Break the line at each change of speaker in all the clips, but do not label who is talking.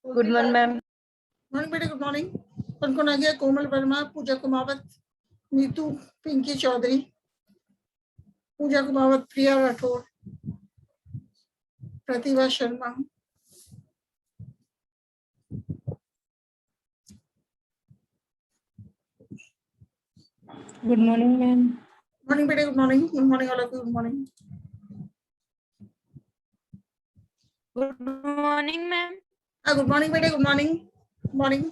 Good morning ma'am.
Morning बेटे, good morning. कौन कौन आ गया? Komal Verma, Pooja Kumawat, Neetu, Pinky Chaudhary, Pooja Kumawat, Priya Rathore, Pratibha Sharma.
Good morning ma'am.
Morning बेटे, good morning. Good morning all of you. Good morning.
Good morning ma'am.
Good morning बेटे, good morning. Good morning.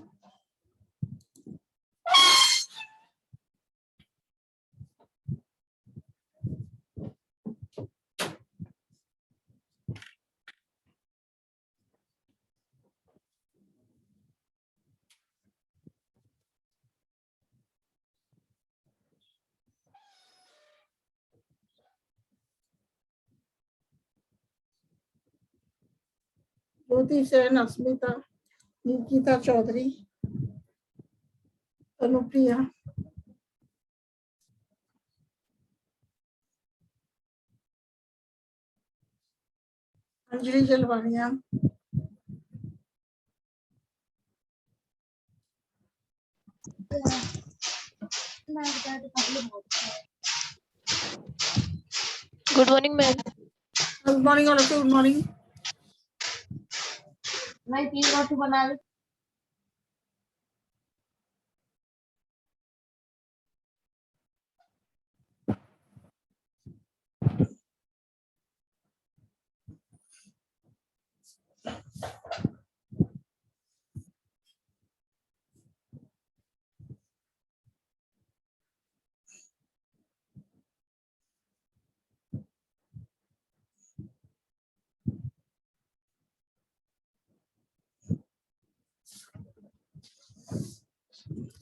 Jyoti Sen, Asmita, Nikita Chaudhary, Anupriya, Anjali Jalwania,
good morning ma'am.
Good morning all of you. Good morning.
मैं 3 रोटी बना ली।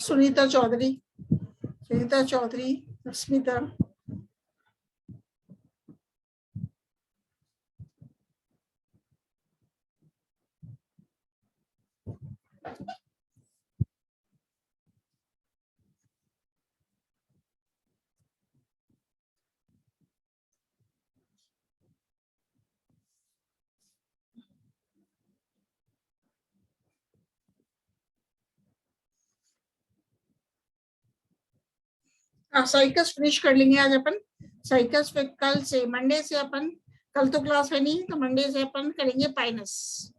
सुनीता चौधरी, सुनीता चौधरी, अस्मिता, cycas finish कर लेंगे आज अपन। Cycas पे कल से, मंडे से अपन, कल तो क्लास है नहीं तो मंडे से अपन करेंगे पाइनस।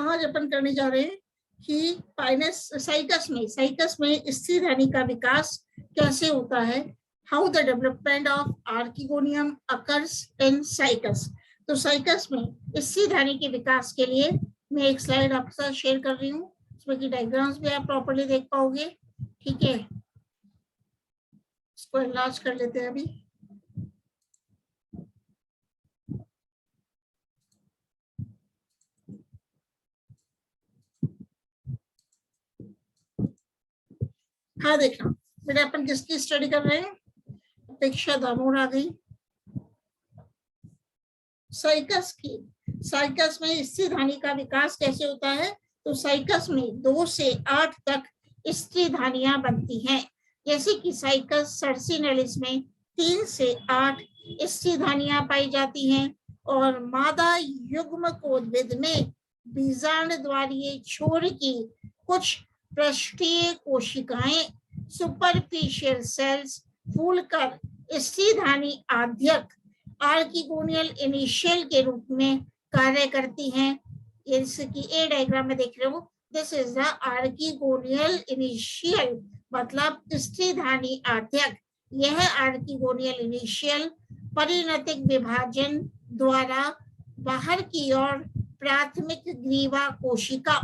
आज अपन करने जा रहे हैं कि पाइनस साइकस में स्थिर धानी का विकास कैसे होता है। How the development of archegonium occurs in cycas. तो साइकस में स्थिर धानी के विकास के लिए मैं एक स्लाइड आपके साथ शेयर कर रही हूँ, इसमें की डायग्राम्स भी आप प्रॉपर्ली देख पाओगे। ठीक है, इसको एनलार्ज कर लेते हैं अभी। हाँ देखना बेटा, अपन किसकी स्टडी कर रहे हैं? अपेक्षा दामोर आ गई। साइकस की, साइकस में स्थिर धानी का विकास कैसे होता है? तो साइकस में 2 से 8 तक स्थिर धानियां बनती हैं। जैसे कि साइकस सर्सिनेलिस में 3 से 8 स्थिर धानियां पाई जाती हैं और मादा युग्मकोद्भिद में बीजांड द्वारीय छोर की कुछ पृष्ठीय कोशिकाएं, सुपरफिशियल सेल्स, फूलकर स्थिर धानी आद्यक आर्किगोनियल इनिशियल के रूप में कार्य करती हैं। जैसे कि ए डायग्राम में देख रहे हो, this is the archegonial initial, मतलब स्थिर धानी आद्यक। यह आर्किगोनियल इनिशियल परिणतिक विभाजन द्वारा बाहर की ओर प्राथमिक ग्रीवा कोशिका,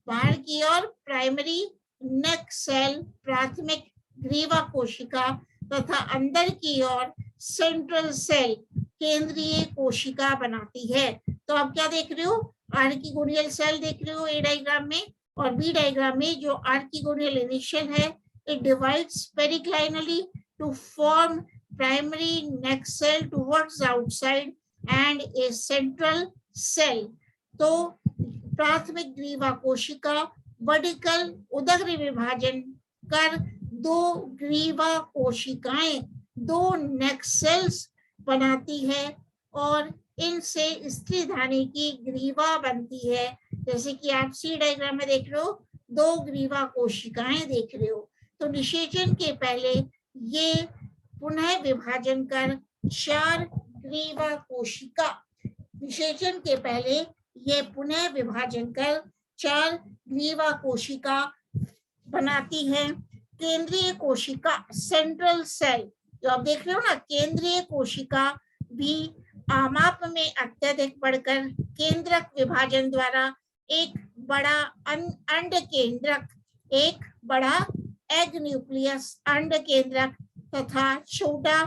बाहर की ओर प्राइमरी नेक सेल प्राथमिक ग्रीवा कोशिका तथा अंदर की ओर सेंट्रल सेल केंद्रीय कोशिका बनाती है। तो आप क्या देख रहे हो? आर्किगोनियल सेल देख रहे हो ए डायग्राम में, और बी डायग्राम में जो आर्किगोनियल इनिशियल है it divides periclinally to form primary neck cell towards outside and a central cell. तो प्राथमिक ग्रीवा कोशिका वर्टिकल उदग्र विभाजन कर दो ग्रीवा कोशिकाएं, दो नेक सेल्स बनाती है और इनसे स्त्रीधानी की ग्रीवा बनती है। जैसे कि आप सी डायग्राम में देख रहे हो, दो ग्रीवा कोशिकाएं देख रहे हो। तो निषेचन के पहले ये पुनः विभाजन कर चार ग्रीवा कोशिका, निषेचन के पहले ये पुनः विभाजन कर चार ग्रीवा कोशिका बनाती है। केंद्रीय कोशिका सेंट्रल सेल, जो आप देख रहे हो ना, केंद्रीय कोशिका भी आमाप में अत्यधिक बढ़कर केंद्रक विभाजन द्वारा एक बड़ा अंड केंद्रक, एक बड़ा एग न्यूक्लियस अंड केंद्रक तथा छोटा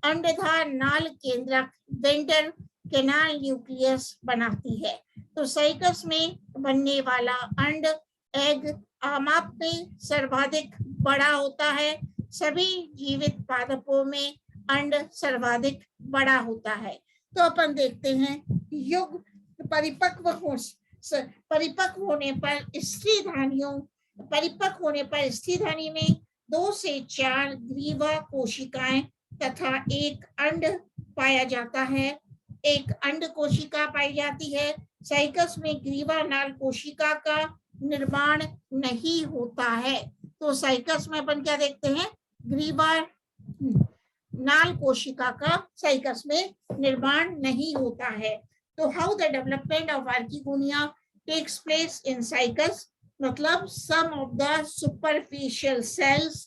अंडधा नाल केंद्रक वेंटर केनाल न्यूक्लियस बनाती है। तो साइकस में बनने वाला अंड एग आमाप में सर्वाधिक बड़ा होता है। सभी जीवित पादपों में अंड सर्वाधिक बड़ा होता है। तो अपन देखते हैं युग परिपक्व होने पर स्त्रीधानी में 2 से 4 ग्रीवा कोशिकाएं तथा एक अंड पाया जाता है, एक अंड कोशिका पाई जाती है। साइकस में ग्रीवा नाल कोशिका का निर्माण नहीं होता है। तो साइकस में अपन क्या देखते हैं, ग्रीवा नाल कोशिका का साइकस में निर्माण नहीं होता है। तो how the development of archegonia takes place in cycas, मतलब some of the superficial cells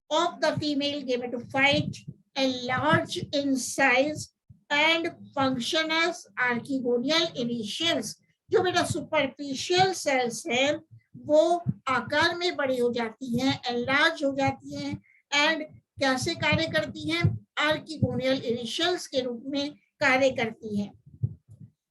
of the female gametophyte enlarge in size and function as archegonial initials। जो बेटा सुपरफिशियल सेल्स हैं वो आकार में बड़ी हो जाती हैं, enlarge हो जाती हैं एंड कैसे कार्य करती हैं, आर्किगोनियल इनिशियल्स के रूप में कार्य करती हैं।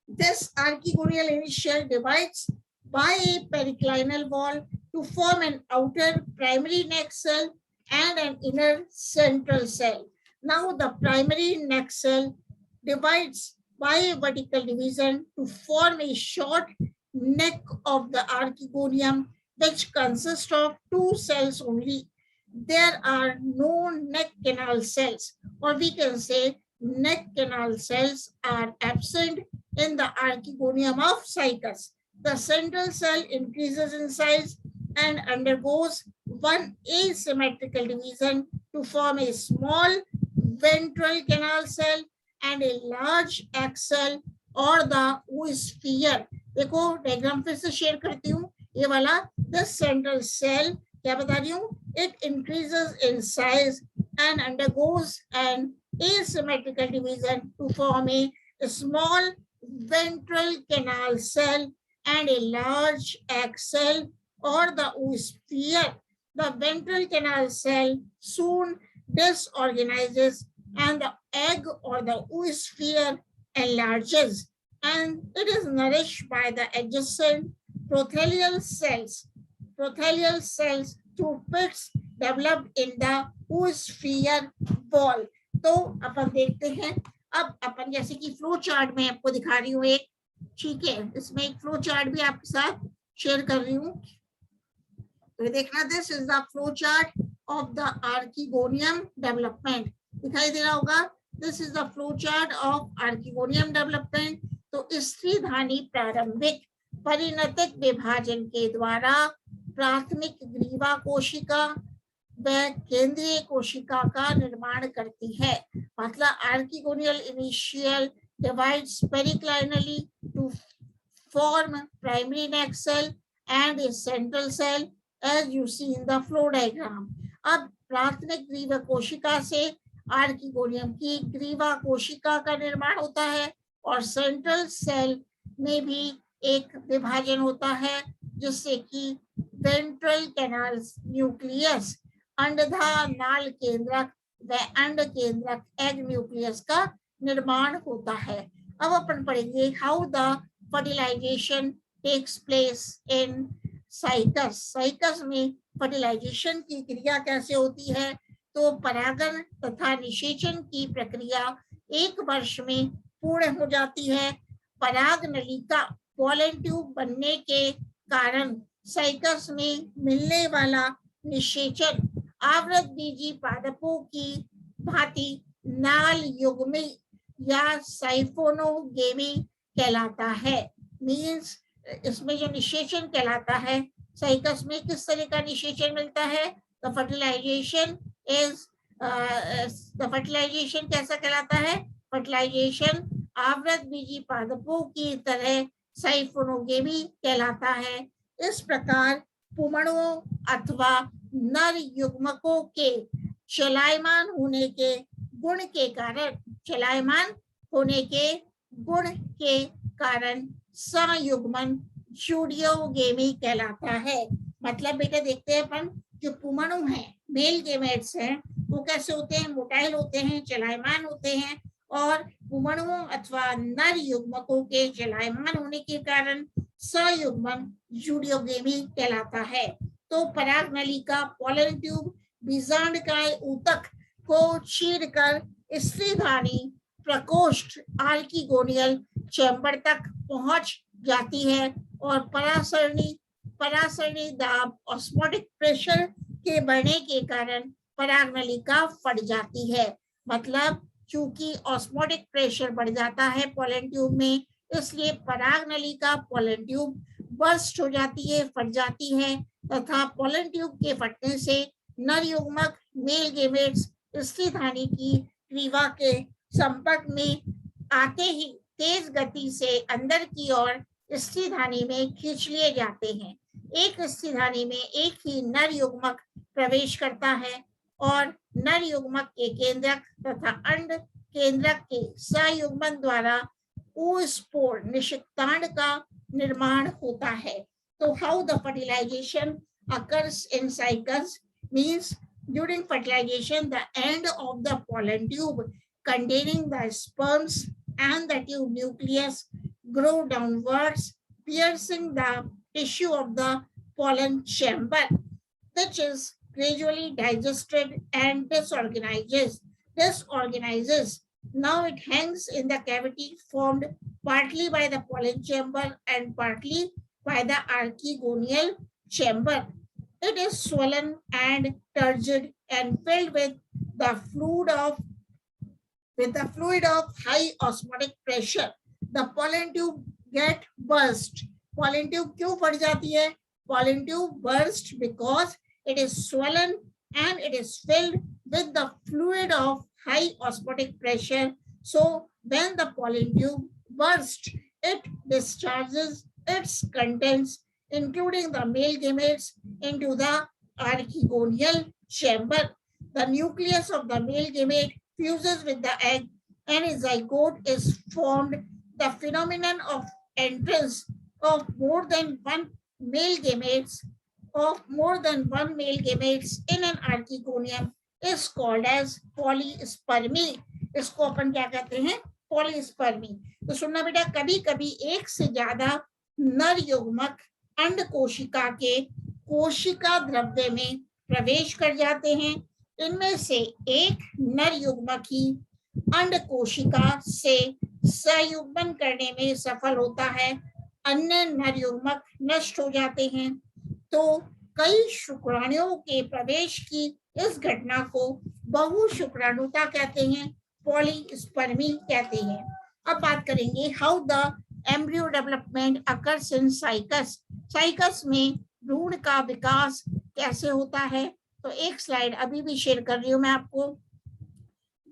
This archegonial initial divides by a periclinal wall to form an outer primary neck cell and an inner central cell. Now the primary neck cell divides by a vertical division to form a short neck of the archegonium, which consists of 2 cells only. There are no neck canal cells, or we can say neck canal cells are absent in the archegonium of Cycas. The central cell increases in size and undergoes one asymmetrical division to form a small ventral canal cell and a large axil or the oosphere. देखो diagram फिर से share करती हूँ, ये वाला the central cell क्या बता रही हूँ, it increases in size and undergoes an asymmetrical division to form a small ventral canal cell and a large axil or the oosphere. The ventral canal cell soon disorganizes and the egg or the oosphere enlarges and it is nourished by the adjacent prothelial cells. Prothelial cells through pits developed in the oosphere wall. तो अपन देखते हैं, अब अपन जैसे कि flow chart में आपको दिखा रही हूँ एक, ठीक है, इसमें एक फ्लो चार्ट भी आपके साथ शेयर कर रही हूँ। तो देखना, this is the flow chart of the archegonium development, दिखाई दे रहा होगा, this is the flow chart of archegonium development. तो स्त्रीधानी प्रारंभिक परिणतिक विभाजन के द्वारा प्राथमिक ग्रीवा कोशिका व केंद्रीय कोशिका का निर्माण करती है। मतलब archegonial initial divides periclinally to form primary neck cell and a central cell as you see in the flow diagram. अब प्राथमिक ग्रीवा कोशिका से आर्किगोनियम की ग्रीवा कोशिका का निर्माण होता है और सेंट्रल सेल में भी एक विभाजन होता है जिससे कि वेंट्रल कैनाल न्यूक्लियस, अंडधा नाल केंद्रक व अंड केंद्रक एग न्यूक्लियस का निर्माण होता है। अब अपन पढ़ेंगे how the fertilisation takes place in Cycas. Cycas में फर्टिलाइजेशन की क्रिया कैसे होती है? तो परागण तथा निषेचन की प्रक्रिया 1 वर्ष में पूर्ण हो जाती है। पराग नलिका पॉलन ट्यूब बनने के कारण साइकस में मिलने वाला निषेचन आवृतबीजी पादपों की भांति नाल युग्मी या साइफोनोगेमी कहलाता है। मीन्स इसमें जो निषेचन कहलाता है, साइकस में किस तरह का निषेचन मिलता है? तो फर्टिलाइजेशन इज द फर्टिलाइजेशन कैसा कहलाता है? फर्टिलाइजेशन आवृतबीजी पादपों की तरह साइफोनोगेमी कहलाता है। इस प्रकार पुमणुओं अथवा नर युग्मकों के चलायमान होने के गुण के कारण, चलायमान होने के गुण के कारण संयुग्मन जूडियोगेमी कहलाता है। मतलब बेटा देखते हैं अपन, जो पुमणु हैं, मेल गेमेट्स हैं, वो कैसे होते हैं? मोटाइल होते हैं, चलायमान होते हैं, और पुमणुओं अथवा नर युग्मकों के चलायमान होने के कारण संयुग्मन जूडियोगेमी कहलाता है। तो पराग नलिका पॉलन ट्यूब बीजांडकाय ऊतक को चीरकर स्त्रीधानी प्रकोष्ठ आर्किगोनियल चैम्बर तक पहुंच जाती है और परासरणी दाब ऑस्मोटिक प्रेशर के बढ़ने के कारण पराग नलिका फट जाती है। मतलब चूंकि ऑस्मोटिक प्रेशर बढ़ जाता है पॉलन ट्यूब में, इसलिए पराग नलिका पॉलन ट्यूब बर्स्ट हो जाती है, फट जाती है, तथा पॉलन ट्यूब के फटने से नर युग्मक मेल गेमेट्स स्त्रीधानी की ग्रीवा के संपर्क में आते ही तेज गति से अंदर की ओर स्त्रीधानी में खींच लिए जाते हैं। एक स्त्रीधानी में एक ही नर युग्मक प्रवेश करता है और नर युग्मक के केंद्रक तथा अंड केंद्रक के संयुग्मन द्वारा oospore निषिक्तांड का निर्माण होता है। तो how the fertilisation occurs in cycles means during fertilization the end of the pollen tube containing the sperms and the tube nucleus grow downwards, piercing the tissue of the pollen chamber, which is gradually digested and disorganizes. Now it hangs in the cavity formed partly by the pollen chamber and partly by the archegonial chamber. It is swollen and turgid and filled with the fluid of high osmotic pressure. The pollen tube get burst. Pollen tube क्यों फट जाती है? Pollen tube burst because it is swollen and it is filled with the fluid of high osmotic pressure. So when the pollen tube bursts, it discharges its contents, including the male gametes, into the archegonial chamber. The nucleus of the male gamete fuses with the egg and a zygote is formed. The phenomenon of entrance of more than one male gametes in an archegonium is called as polyspermy. इसको अपन क्या कहते हैं? Polyspermy. तो सुनना बेटा, कभी कभी एक से ज्यादा नर युग्मक अंड कोशिका के कोशिका द्रव्य में प्रवेश कर जाते हैं। इनमें से एक नर युग्मक ही अंड कोशिका से संयुग्मन करने में सफल होता है, अन्य नर युग्मक नष्ट हो जाते हैं। तो कई शुक्राणुओं के प्रवेश की इस घटना को बहुशुक्राणुता कहते हैं, पॉलीस्पर्मी कहते हैं। अब बात करेंगे how the embryo development occurs in Cycas. Cycas में भ्रूण का विकास कैसे होता है? तो एक स्लाइड अभी भी शेयर कर रही हूँ मैं आपको।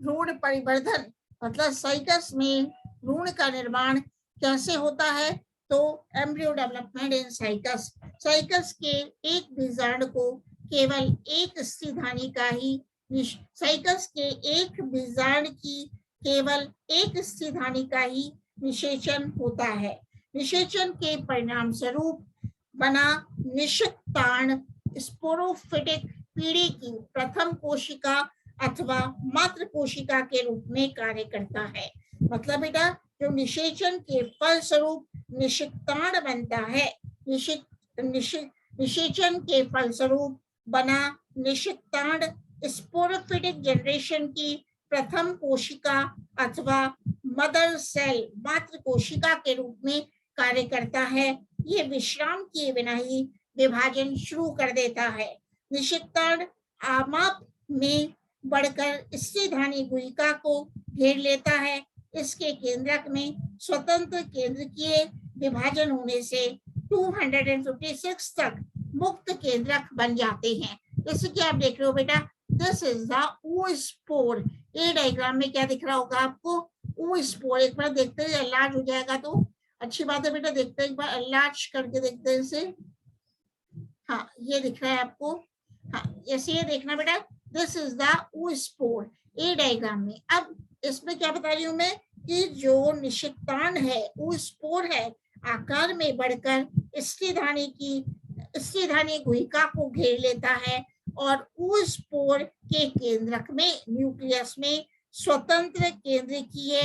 भ्रूण परिवर्धन मतलब साइकस में भ्रूण का निर्माण कैसे होता है? तो embryo development in Cycas, cycas के एक बीजांड को केवल एक स्त्रीधानी का ही साइकस के एक बीजांड की केवल एक स्त्रीधानी का ही निषेचन होता है। निषेचन के परिणाम स्वरूप बना निषिक्तांड स्पोरोफिटिक पीढ़ी की प्रथम कोशिका अथवा मातृ कोशिका के रूप में कार्य करता है। मतलब बेटा, जो निषेचन के फलस्वरूप निषिक्तांड बनता है, निषेचन के फलस्वरूप बना निषिक्तांड स्पोरोफिटिक जनरेशन की प्रथम कोशिका अथवा मदर सेल मातृ कोशिका के रूप में कार्य करता है। ये विश्राम किए बिना ही विभाजन शुरू कर देता है। निषिक्तांड आमाप में बढ़कर स्त्रीधानी गुहिका को घेर लेता है। इसके केंद्रक में स्वतंत्र केंद्रकीय विभाजन होने से 256 तक मुक्त केंद्रक बन जाते हैं। जैसे कि आप देख रहे हो बेटा, दिस इज द oospore। ये डायग्राम में क्या दिख रहा होगा आपको? oospore। एक बार देखते हैं, एलार्ज हो जाएगा तो अच्छी बात है बेटा, देखते हैं एक बार, एलार्ज करके देखते हैं इसे। हाँ, ये दिख रहा है आपको। हाँ, ऐसे ये देखना बेटा, this is the oospore A diagram में। अब इसमें क्या बता रही हूँ मैं कि जो निषिक्तांड है, oospore है, आकार में बढ़कर स्त्रीधानी गुहिका को घेर लेता है और oospore के केंद्रक में, न्यूक्लियस में स्वतंत्र केंद्रकीय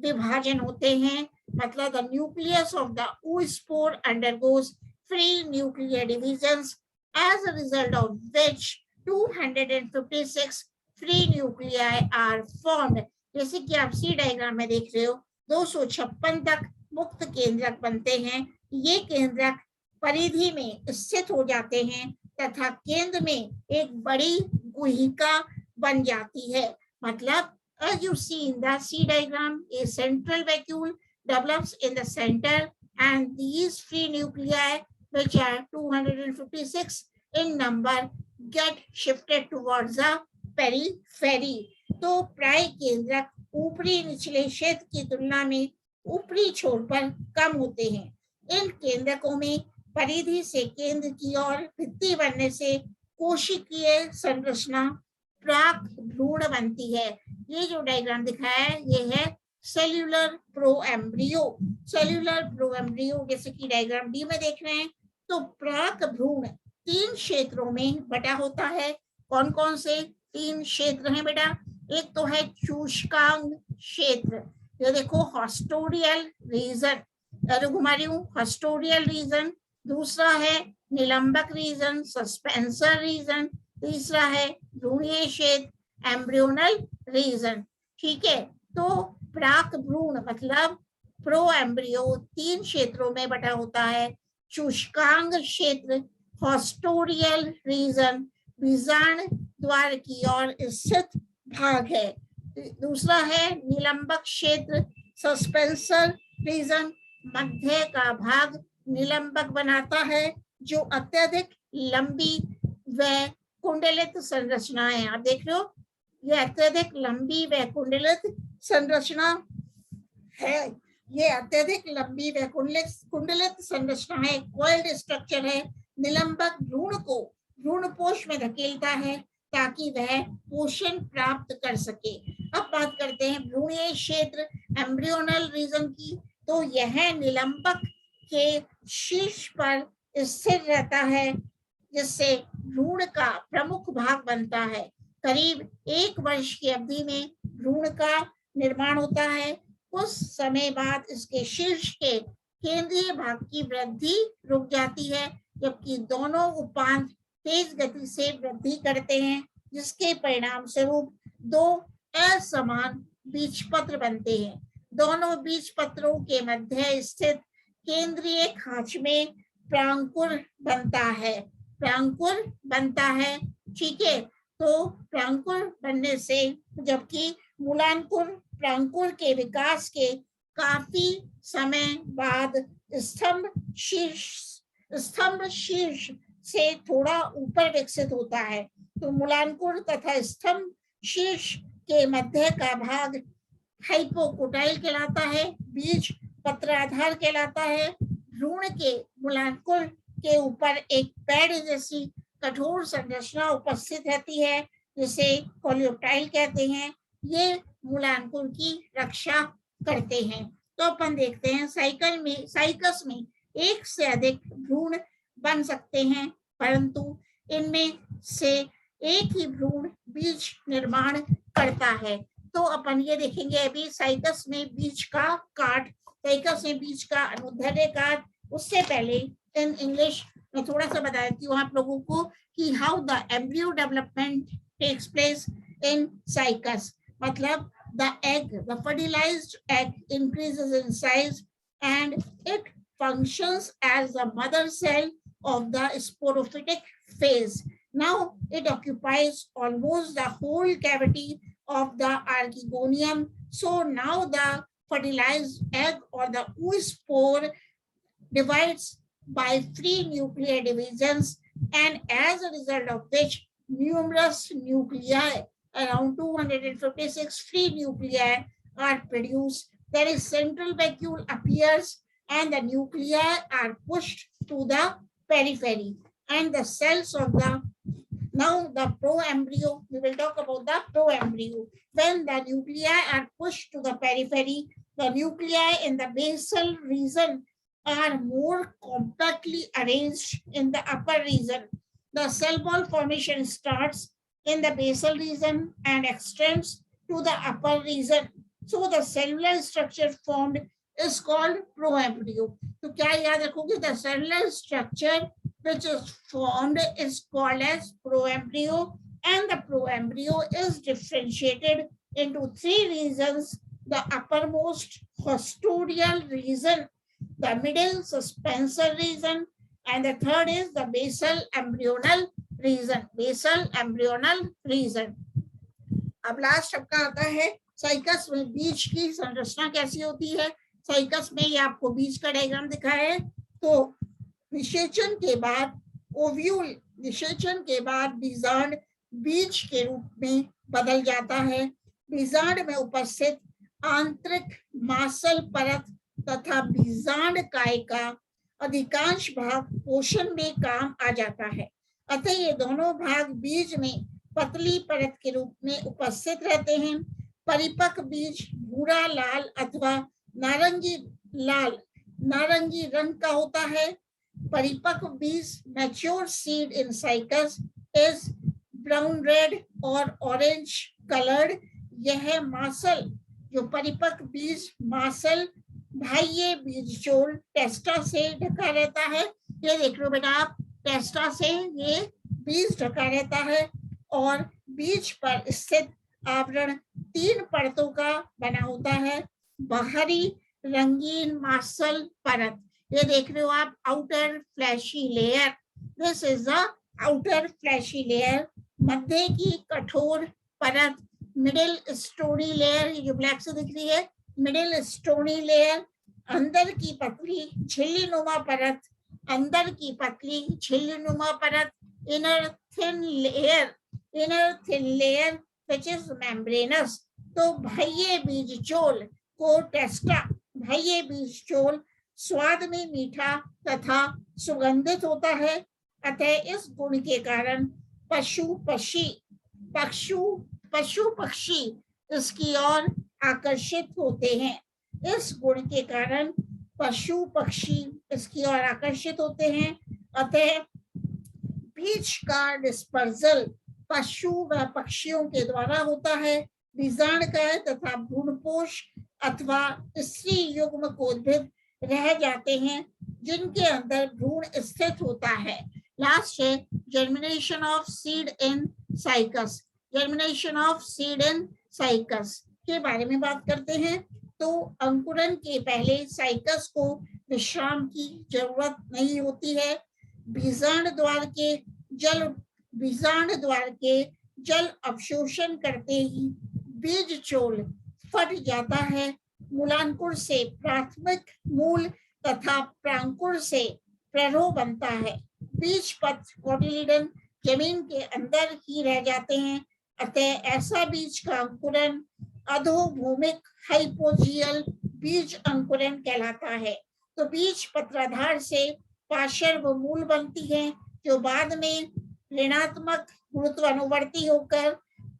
विभाजन होते हैं। मतलब the nucleus of the oospore undergoes free nuclear divisions as a result of which 256 free nuclei are formed। जैसे कि आप सी डायग्राम में देख रहे हो, 256 तक मुक्त केंद्रक बनते हैं। ये केंद्रक परिधि में स्थित हो जाते हैं तथा केंद्र में एक बड़ी गुहिका बन जाती है। मतलब as you see in the C diagram, a central vacuole develops in the center and these free nuclei, which are 256 in number, get shifted towards the periphery। तो प्राय केंद्रक ऊपरी निचले क्षेत्र की तुलना में ऊपरी छोर पर कम होते हैं। इन केंद्रकों में परिधि से केंद्र की ओर भित्ति बनने से कोशिकीय संरचना प्राक भ्रूण बनती है। ये जो डायग्राम दिखाया है ये है सेल्यूलर प्रोएम्ब्रियो। सेल्यूलर प्रोएम्ब्रियो जैसे कि डायग्राम डी में देख रहे हैं। तो प्राक भ्रूण 3 क्षेत्रों में बटा होता है। कौन कौन से 3 क्षेत्र हैं बेटा? एक तो है चूष्कांग क्षेत्र, ये देखो हॉस्टोरियल रीजन, घुमा रही हूँ, हॉस्टोरियल रीजन। दूसरा है निलंबक रीजन, सस्पेंसर रीजन। तीसरा है भ्रूणीय क्षेत्र, एम्ब्रियोनल रीजन। ठीक है, तो प्राक भ्रूण मतलब प्रो एम्ब्रियो 3 क्षेत्रों में बटा होता है। चूष्कांग क्षेत्र, हॉस्टोरियल रीजन बीजांड द्वार की ओर स्थित भाग है। दूसरा है निलंबक क्षेत्र, सस्पेंसर रीजन, मध्य का भाग निलंबक बनाता है जो अत्यधिक लंबी व कुंडलित संरचनाएं, आप देख रहे हो ये अत्यधिक लंबी व कुंडलित संरचना है। ये अत्यधिक लंबी व कुंडलित संरचना है, कॉइल्ड स्ट्रक्चर है। निलंबक भ्रूण को भ्रूणपोष में धकेलता है ताकि वह पोषण प्राप्त कर सके। अब बात करते हैं भ्रूणीय क्षेत्र, एम्ब्रियोनल रीजन की। तो यह निलंबक के शीर्ष पर स्थिर रहता है जिससे भ्रूण का प्रमुख भाग बनता है। करीब 1 वर्ष की अवधि में भ्रूण का निर्माण होता है। कुछ समय बाद इसके शीर्ष के केंद्रीय भाग की वृद्धि रुक जाती है जबकि दोनों उपांत तेज गति से वृद्धि करते हैं, जिसके परिणाम स्वरूप 2 असमान बीजपत्र बनते हैं। दोनों बीजपत्रों के मध्य स्थित केंद्रीय खांच में प्रांकुर बनता है। प्रांकुर बनता है, ठीक है। तो प्रांकुर बनने से, जबकि मूलांकुर प्रांकुर के विकास के काफी समय बाद स्तंभ शीर्ष से थोड़ा ऊपर विकसित होता है। तो मूलांकुर तथा स्तंभ शीर्ष के मध्य का भाग हाइपोकोटाइल कहलाता है, बीज पत्राधार कहलाता है। भ्रूण के मूलांकुर के ऊपर एक पैड जैसी कठोर संरचना उपस्थित रहती है जिसे कोलियोटाइल कहते हैं। ये मूलांकुर की रक्षा करते हैं। तो अपन देखते हैं साइकस में 1 से अधिक भ्रूण बन सकते हैं, परंतु इनमें से एक ही भ्रूण बीज निर्माण करता है। तो अपन ये देखेंगे अभी साइकस में बीज का अनुदैर्ध्य काट। उससे पहले इन इंग्लिश मैं थोड़ा सा बता देती हूँ आप लोगों को कि how the embryo development takes place in cycas. मतलब the egg, the fertilized egg increases in size and it functions as the mother cell of the sporophytic phase. Now it occupies almost the whole cavity of the archegonium. So now the fertilized egg or the oospore divides by free nuclear divisions, and as a result of which numerous nuclei, around 256 free nuclei are produced. There is central vacuole appears and the nuclei are pushed to the periphery, and the cells of the now the proembryo, we will talk about the proembryo. When the nuclei are pushed to the periphery, the nuclei in the basal region are more compactly arranged in the upper region. The cell ball formation starts in the basal region and extends to the upper region. So the cellular structure formed is called proembryo. तो क्या याद रखोगे? The cellular structure which is formed is called as proembryo, and the proembryo is differentiated into three regions: the uppermost hostodial region, the middle suspensor region, and the third is the basal embryonal region. Basal embryonal region. अब last आपका आता है cycas में बीज की संरचना कैसी होती है। साइकस में ये आपको बीज का डायग्राम दिखा है। तो निषेचन के बाद ओव्यूल, निषेचन के बाद बीजांड बीज के रूप में बदल जाता है। बीजांड में उपस्थित आंतरिक मांसल परत तथा बीजांड काय का अधिकांश भाग पोषण में काम आ जाता है। अतः ये दोनों भाग बीज में पतली परत के रूप में उपस्थित रहते हैं। परिपक्व बीज भूरा लाल अथवा नारंगी लाल नारंगी रंग का होता है। परिपक्व बीज mature seed in cycas is brown red और ऑरेंज कलर्ड। यह मांसल, जो परिपक्व बीज मांसल बाह्य बीजचोल टेस्टा से ढका रहता है। ये देख लो बेटा आप, टेस्टा से ये बीज ढका रहता है और बीज पर स्थित आवरण तीन परतों का बना होता है। बाहरी रंगीन मांसल परत, ये देख रहे हो आप, outer fleshy layer, this is the outer fleshy layer. मध्य की कठोर परत मिडिल स्टोनी लेयर, ये जो ब्लैक से दिख रही है मिडिल स्टोनी लेयर। अंदर की पतली झिल्लीनुमा परत, अंदर की पतली झिल्लीनुमा परत। Inner thin layer, inner thin layer which is membranous। तो बाह्य बीजचोल को टेस्टा, बाह्य बीजचोल स्वाद में मीठा तथा सुगंधित होता है। अतः इस गुण के कारण पशु पक्षी इसकी ओर आकर्षित होते हैं। इस गुण के कारण पशु पक्षी इसकी ओर आकर्षित होते हैं। अतः बीज का डिस्पर्सल पशु व पक्षियों के द्वारा होता है। बीजांडकाय तथा भ्रूणपोष अथवा स्त्री युग्म कोद्भिद रह जाते हैं जिनके अंदर भ्रूण स्थित होता है। लास्ट है germination of seed in cycas. Germination of seed in cycas के बारे में बात करते हैं। तो अंकुरन के पहले साइकस को विश्राम की जरूरत नहीं होती है। बीजांड द्वार के जल अवशोषण करते ही बीजचोल फट जाता है। मूलांकुर से प्राथमिक मूल तथा प्रांकुर से प्ररोह बनता है। बीज पत्र कोटिलीडन जमीन के अंदर ही रह जाते हैं। अतः ऐसा बीज का अंकुरन अधोभूमिक हाइपोजियल बीज अंकुरन कहलाता है। तो बीज पत्राधार से पार्श्व मूल बनती है जो बाद में ऋणात्मक गुरुत्वानुवर्ती होकर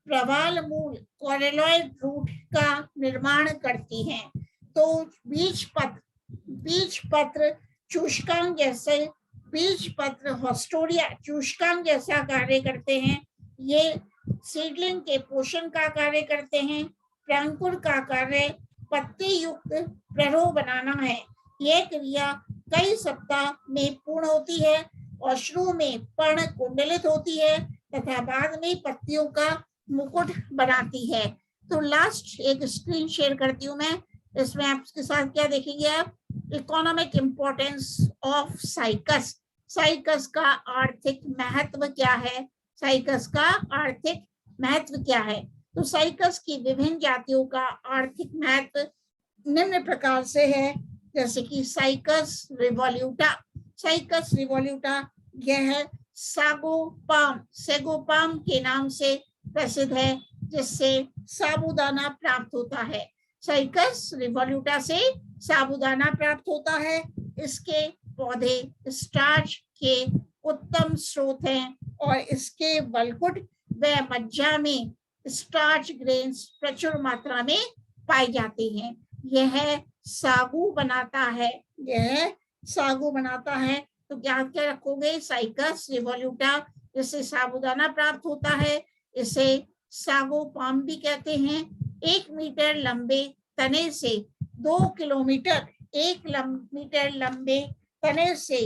प्रवाल मूल कोरेलॉइड रूट का निर्माण करती हैं। तो बीज पत्र चूषकांग जैसे, बीज पत्र हॉस्टोडिया चूषकांग जैसा कार्य करते हैं। ये सीडलिंग के पोषण का कार्य करते हैं। प्रांकुर का कार्य पत्ती युक्त प्ररोह बनाना है। यह क्रिया कई सप्ताह में पूर्ण होती है। और शुरू में पर्ण कुंडलित होती है तथा बाद में पत्तियों का मुकुट बनाती है। तो लास्ट एक स्क्रीन शेयर करती हूँ मैं, इसमें आपके साथ क्या देखेंगे आप, economic importance of cycas. Cycas का आर्थिक महत्व क्या है, साइकस का आर्थिक महत्व क्या है। तो साइकस की विभिन्न जातियों का आर्थिक महत्व निम्न प्रकार से है, जैसे कि साइकस रिवोल्यूटा। साइकस रिवोल्यूटा यह है सेगोपाम के नाम से प्रसिद्ध है, जिससे साबूदाना प्राप्त होता है। साइकस रिवोल्यूटा से साबूदाना प्राप्त होता है। इसके पौधे स्टार्च के उत्तम स्रोत हैं और इसके वलकुट व मज्जा में स्टार्च ग्रेन्स प्रचुर मात्रा में पाए जाते हैं। यह सागू बनाता है, यह सागू बनाता है। तो क्या क्या रखोगे, साइकस रिवोल्यूटा, जिससे साबूदाना प्राप्त होता है, इसे सागो पाम भी कहते हैं। 1 मीटर लंबे तने से 2 किलोमीटर, 1 मीटर लंबे तने से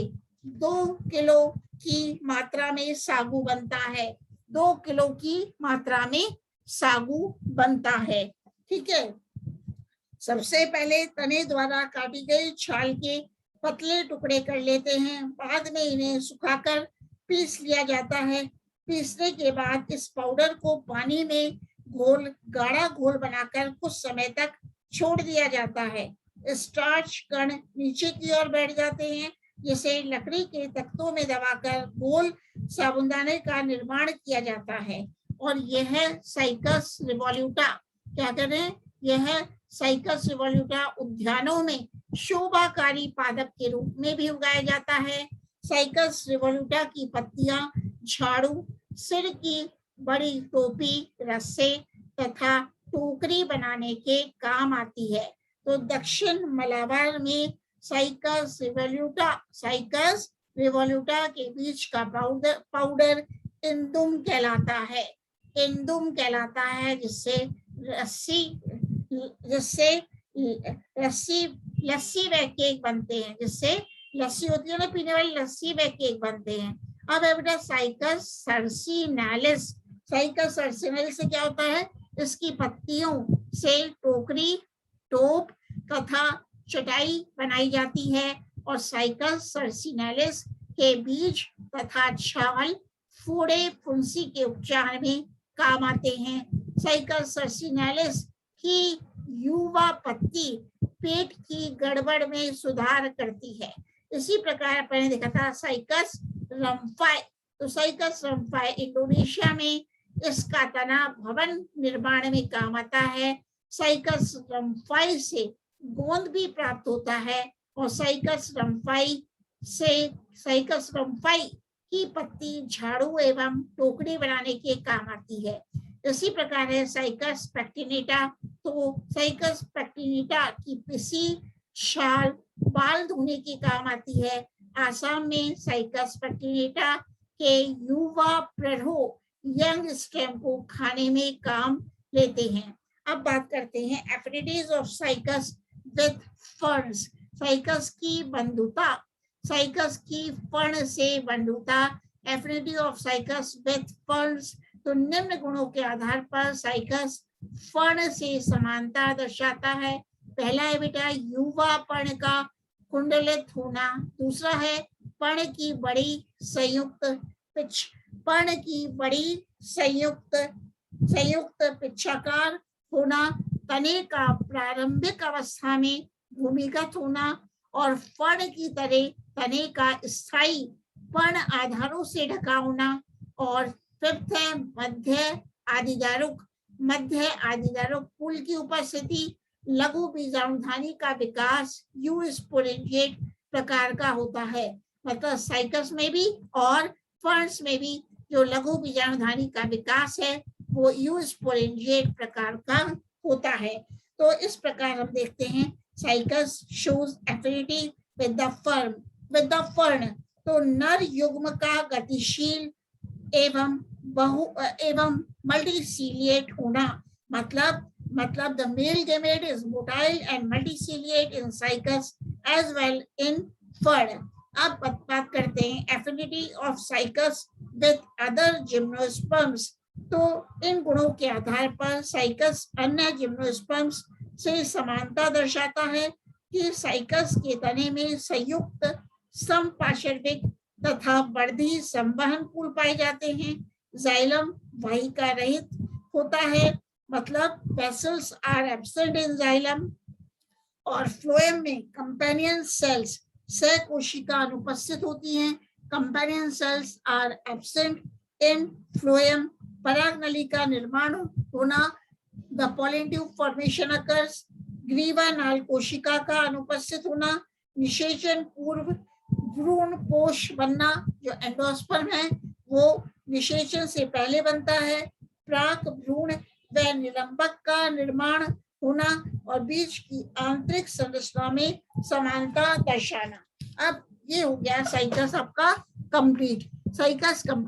2 किलो की मात्रा में सागू बनता है। 2 किलो की मात्रा में सागू बनता है। ठीक है। सबसे पहले तने द्वारा काटी गई छाल के पतले टुकड़े कर लेते हैं, बाद में इन्हें सुखाकर पीस लिया जाता है। पीसने के बाद इस पाउडर को पानी में गाढ़ा घोल बनाकर कुछ समय तक छोड़ दिया जाता है। स्टार्च कण नीचे की ओर बैठ जाते हैं, जिसे लकड़ी के तख्तों में दबाकर गोल साबूदाने का निर्माण किया जाता है। और यह साइकस रिवोल्यूटा क्या करें, यह साइकस रिवोल्यूटा उद्यानों में शोभाकारी पादप के रूप में भी उगाया जाता है। साइकस रिवोल्यूटा की पत्तियां झाड़ू, सिर की बड़ी टोपी, रस्से तथा टोकरी बनाने के काम आती है। तो दक्षिण मलाबार में साइकस रिवोल्यूटा के बीज का पाउडर इंदुम कहलाता है। इंदुम कहलाता है, जिससे लस्सी व केक बनते हैं, जिससे लस्सी होती है ना पीने वाली, लस्सी व केक बनते हैं। अब है बेटा साइकस सर्सिनालिस। साइकस सर्सिनालिस से क्या होता है, इसकी पत्तियों से टोकरी, टोप तथा चटाई बनाई जाती है। और साइकस सर्सिनालिस के बीज तथा छाल फोड़े फुंसी के उपचार में काम आते हैं। साइकस सर्सिनालिस की युवा पत्ती पेट की गड़बड़ में सुधार करती है। इसी प्रकार आपने देखा था साइकस रम्फाई। तो साइकस रम्फाई इंडोनेशिया में इसका तना भवन निर्माण में काम आता है। साइकस रम्फाई से गोंद भी प्राप्त होता है और साइकस रम्फाई की पत्ती झाड़ू एवं टोकरी बनाने के काम आती है। इसी प्रकार है साइकस पैक्टिनेटा। तो साइकस पैक्टिनेटा की पिसी छाल बाल धोने के काम आती है। आसाम में साइकस पैक्टिनेटा के युवा प्रढ़ो यंग स्टेम को खाने में काम लेते हैं। अब बात करते हैं affinities of cycas with ferns. Cycas की बंधुता, साइकस की फर्ण से बंधुता। Affinity of cycas with ferns. तो निम्न गुणों के आधार पर साइकस फर्ण से समानता दर्शाता है। पहला है बेटा युवा पर्ण का कुंडलित होना। दूसरा है पर्ण की बड़ी संयुक्त पिच्छाकार होना। तने का प्रारंभिक अवस्था में भूमिगत होना और फर्ण की तरह तने का स्थायी पर्ण आधारों से ढका होना। और फिफ्थ है मध्य आदिदारुक पुल की उपस्थिति। लघु बीजाणुधानी का विकास यूस्पोरेंजिएट प्रकार का होता है। मतलब साइकस में भी और फर्न्स में भी जो लघु बीजाणुधानी का विकास है वो यूस्पोरेंजिएट प्रकार का होता है। तो इस प्रकार हम देखते हैं cycas shows affinity with the fern. तो नर युग्म का गतिशील एवं मल्टीसीलिएट होना। मतलब the male gamete is motile and multiciliate in cycas as well in fern. अब बात करते हैं affinity of cycas with other gymnosperms. तो इन गुणों के आधार पर साइकस अन्य जिम्नोस्पर्म्स से समानता दर्शाता है कि साइकस के तने में संयुक्त समपार्श्विक तथा वर्धी संवहन पुल पाए जाते हैं। जाइलम वाहिका रहित होता है, मतलब vessels are absent in xylem. और फ्लोएम में कंपेनियन सेल्स सह कोशिका अनुपस्थित होती हैं। Companion cells are absent in phloem. पराग नली का निर्माण होना, the pollen tube formation occurs. ग्रीवा नाल कोशिका का अनुपस्थित होना। निषेचन पूर्व भ्रूण कोश बनना, जो एंडोस्पर्म है वो निषेचन से पहले बनता है। प्राक भ्रूण व निलंबक का निर्माण होना और बीज की आंतरिक संरचना में समानता दर्शाना। अब ये हो गया साइकस आपका कंप्लीट। Cycas complete.